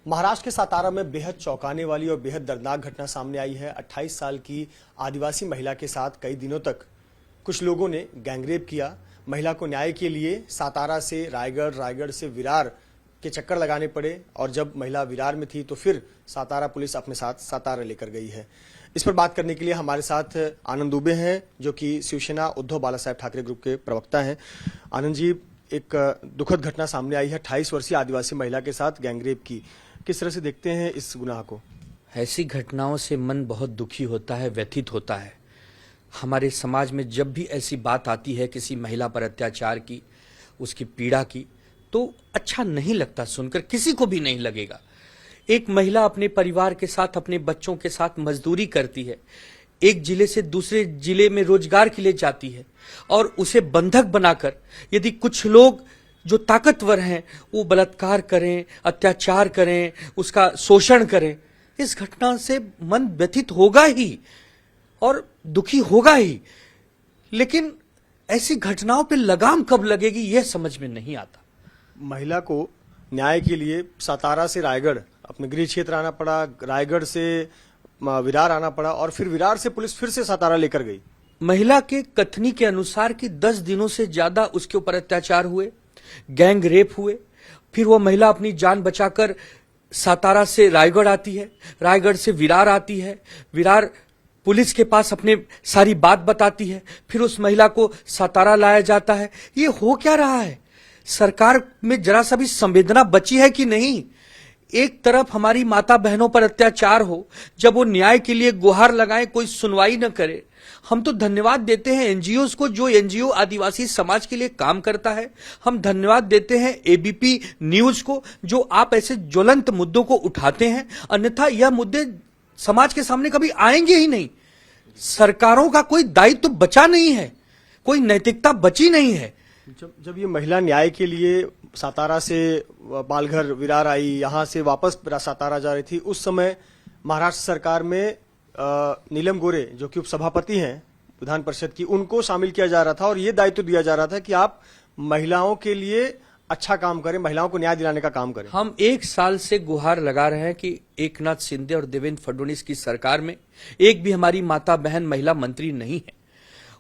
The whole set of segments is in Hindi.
महाराष्ट्र के सातारा में बेहद चौंकाने वाली और बेहद दर्दनाक घटना सामने आई है। 28 साल की आदिवासी महिला के साथ कई दिनों तक कुछ लोगों ने गैंगरेप किया। महिला को न्याय के लिए सातारा से रायगढ़, रायगढ़ से विरार के चक्कर लगाने पड़े और जब महिला विरार में थी तो फिर सातारा पुलिस अपने साथ सातारा लेकर गई है। इस पर बात करने के लिए हमारे साथ आनंद दुबे हैं, जो कि शिवसेना उद्धव बाला साहेब ठाकरे ग्रुप के प्रवक्ता हैं। आनंद जी, एक दुखद घटना सामने आई है 28 वर्षीय आदिवासी महिला के साथ गैंगरेप की। किस तरह से देखते हैं इस गुनाह को? ऐसी घटनाओं से मन बहुत दुखी होता है, व्यथित होता है। हमारे समाज में जब भी ऐसी बात आती है किसी महिला पर अत्याचार की, उसकी पीड़ा की, तो अच्छा नहीं लगता सुनकर, किसी को भी नहीं लगेगा। एक महिला अपने परिवार के साथ, अपने बच्चों के साथ मजदूरी करती है, एक जिले से दूसरे जिले में रोजगार के लिए जाती है और उसे बंधक बनाकर यदि कुछ लोग जो ताकतवर हैं वो बलात्कार करें, अत्याचार करें, उसका शोषण करें, इस घटना से मन व्यथित होगा ही और दुखी होगा ही। लेकिन ऐसी घटनाओं पे लगाम कब लगेगी यह समझ में नहीं आता। महिला को न्याय के लिए सातारा से रायगढ़ अपने गृह क्षेत्र आना पड़ा, रायगढ़ से विरार आना पड़ा और फिर विरार से पुलिस फिर से सातारा लेकर गई। महिला के कथनी के अनुसार कि 10 दिनों से ज्यादा उसके ऊपर अत्याचार हुए, गैंग रेप हुए। फिर वो महिला अपनी जान बचाकर सातारा से रायगढ़ आती है, रायगढ़ से विरार आती है, विरार पुलिस के पास अपने सारी बात बताती है, फिर उस महिला को सातारा लाया जाता है। ये हो क्या रहा है? सरकार में जरा सा भी संवेदना बची है कि नहीं? एक तरफ हमारी माता बहनों पर अत्याचार हो, जब वो न्याय के लिए गुहार लगाए कोई सुनवाई न करे। हम तो धन्यवाद देते हैं एनजीओ को, जो एनजीओ आदिवासी समाज के लिए काम करता है। हम धन्यवाद देते हैं एबीपी न्यूज को, जो आप ऐसे ज्वलंत मुद्दों को उठाते हैं, अन्यथा यह मुद्दे समाज के सामने कभी आएंगे ही नहीं। सरकारों का कोई दायित्व तो बचा नहीं है, कोई नैतिकता बची नहीं है। जब ये महिला न्याय के लिए सातारा से पालघर विरार आई, यहां से वापस सातारा जा रही थी, उस समय महाराष्ट्र सरकार में नीलम गोरे, जो कि उपसभापति हैं विधान परिषद की, उनको शामिल किया जा रहा था और ये दायित्व दिया जा रहा था कि आप महिलाओं के लिए अच्छा काम करें, महिलाओं को न्याय दिलाने का काम करें। हम 1 साल से गुहार लगा रहे हैं कि एकनाथ शिंदे और देवेंद्र फडणवीस की सरकार में एक भी हमारी माता बहन महिला मंत्री नहीं है।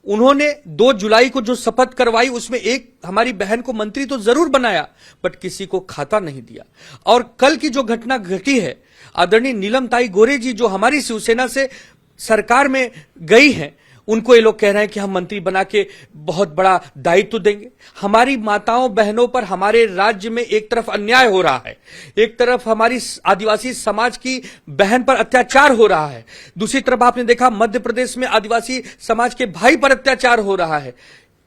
उन्होंने 2 जुलाई को जो शपथ करवाई उसमें एक हमारी बहन को मंत्री तो जरूर बनाया, बट किसी को खाता नहीं दिया। और कल की जो घटना घटी है, आदरणीय नीलम ताई गोरे जी जो हमारी शिवसेना से सरकार में गई हैं, उनको ये लोग कह रहे हैं कि हम मंत्री बना के बहुत बड़ा दायित्व देंगे। हमारी माताओं बहनों पर हमारे राज्य में एक तरफ अन्याय हो रहा है, एक तरफ हमारी आदिवासी समाज की बहन पर अत्याचार हो रहा है, दूसरी तरफ आपने देखा मध्य प्रदेश में आदिवासी समाज के भाई पर अत्याचार हो रहा है,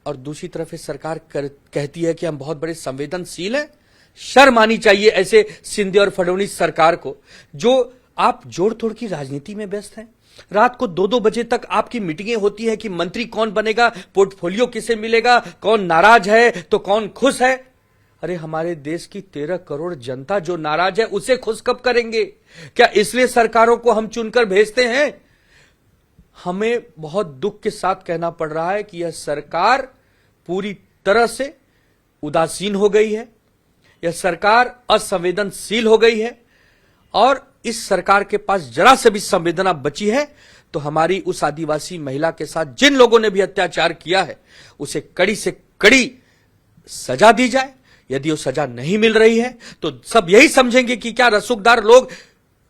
और दूसरी तरफ सरकार कहती है कि हम बहुत बड़े संवेदनशील हैं। शर्म आनी चाहिए ऐसे शिंदे और फडणवीस सरकार को, जो आप जोड़ तोड़ की राजनीति में व्यस्त हैं। रात को 2-2 बजे तक आपकी मीटिंगें होती है कि मंत्री कौन बनेगा, पोर्टफोलियो किसे मिलेगा, कौन नाराज है तो कौन खुश है। अरे हमारे देश की 13 करोड़ जनता जो नाराज है उसे खुश कब करेंगे? क्या इसलिए सरकारों को हम चुनकर भेजते हैं? हमें बहुत दुख के साथ कहना पड़ रहा है कि यह सरकार पूरी तरह से उदासीन हो गई है, यह सरकार असंवेदनशील हो गई है, और इस सरकार के पास जरा से भी संवेदना बची है तो हमारी उस आदिवासी महिला के साथ जिन लोगों ने भी अत्याचार किया है उसे कड़ी से कड़ी सजा दी जाए। यदि वो सजा नहीं मिल रही है तो सब यही समझेंगे कि क्या रसूखदार लोग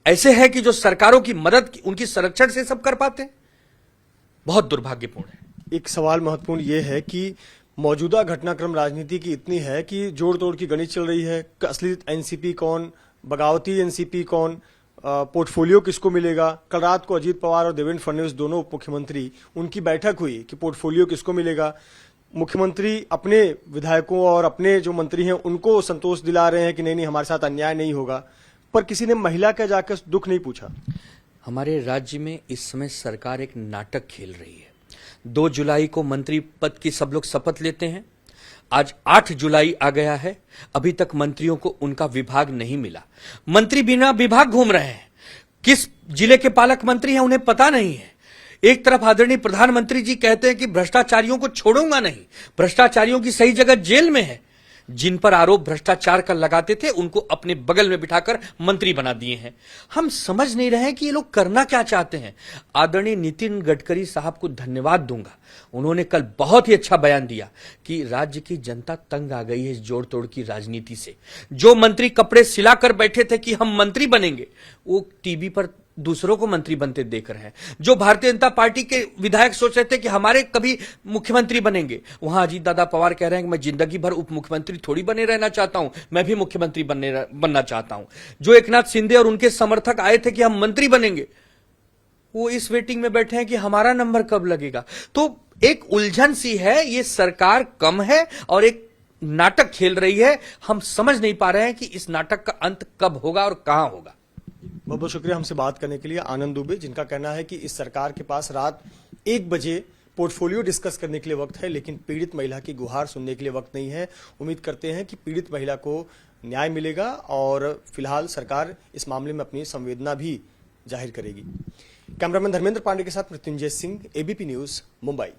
ऐसे हैं कि जो सरकारों की मदद, उनकी संरक्षण से सब कर पाते हैं। बहुत दुर्भाग्यपूर्ण है। एक सवाल महत्वपूर्ण यह है कि मौजूदा घटनाक्रम राजनीति की इतनी है कि जोड़ तोड़ की गणित चल रही है। असली एनसीपी कौन, बगावती एनसीपी कौन, पोर्टफोलियो किसको मिलेगा। कल रात को अजीत पवार और देवेंद्र फडणवीस दोनों उप मुख्यमंत्री, उनकी बैठक हुई कि पोर्टफोलियो किसको मिलेगा। मुख्यमंत्री अपने विधायकों और अपने जो मंत्री हैं उनको संतोष दिला रहे हैं कि नहीं हमारे साथ अन्याय नहीं होगा, पर किसी ने महिला का जाकर दुख नहीं पूछा। हमारे राज्य में इस समय सरकार एक नाटक खेल रही है। 2 जुलाई को मंत्री पद की सब लोग शपथ लेते हैं, आज 8 जुलाई आ गया है, अभी तक मंत्रियों को उनका विभाग नहीं मिला। मंत्री बिना विभाग घूम रहे हैं, किस जिले के पालक मंत्री हैं उन्हें पता नहीं है। एक तरफ आदरणीय प्रधानमंत्री जी कहते हैं कि भ्रष्टाचारियों को छोड़ूंगा नहीं, भ्रष्टाचारियों की सही जगह जेल में है, जिन पर आरोप भ्रष्टाचार का लगाते थे उनको अपने बगल में बिठाकर मंत्री बना दिए हैं। हम समझ नहीं रहे हैं कि ये लोग करना क्या चाहते हैं। आदरणीय नितिन गडकरी साहब को धन्यवाद दूंगा, उन्होंने कल बहुत ही अच्छा बयान दिया कि राज्य की जनता तंग आ गई है इस जोड़ तोड़ की राजनीति से। जो मंत्री कपड़े सिलाकर बैठे थे कि हम मंत्री बनेंगे, वो टीवी पर दूसरों को मंत्री बनते देख रहे हैं। जो भारतीय जनता पार्टी के विधायक सोच रहे थे कि हमारे कभी मुख्यमंत्री बनेंगे, वहां अजीत दादा पवार कह रहे हैं कि मैं जिंदगी भर उप मुख्यमंत्री थोड़ी बने रहना चाहता हूं, मैं भी मुख्यमंत्री बनना चाहता हूं। जो एकनाथ शिंदे और उनके समर्थक आए थे कि हम मंत्री बनेंगे, वो इस वेटिंग में बैठे हैं कि हमारा नंबर कब लगेगा। तो एक उलझन सी है, ये सरकार कम है और एक नाटक खेल रही है। हम समझ नहीं पा रहे हैं कि इस नाटक का अंत कब होगा और कहां होगा। बहुत बहुत शुक्रिया हमसे बात करने के लिए आनंद दुबे, जिनका कहना है कि इस सरकार के पास रात 1 बजे पोर्टफोलियो डिस्कस करने के लिए वक्त है, लेकिन पीड़ित महिला की गुहार सुनने के लिए वक्त नहीं है। उम्मीद करते हैं कि पीड़ित महिला को न्याय मिलेगा और फिलहाल सरकार इस मामले में अपनी संवेदना भी जाहिर करेगी। कैमरामैन धर्मेंद्र पांडे के साथ मृत्युंजय सिंह, एबीपी न्यूज, मुंबई।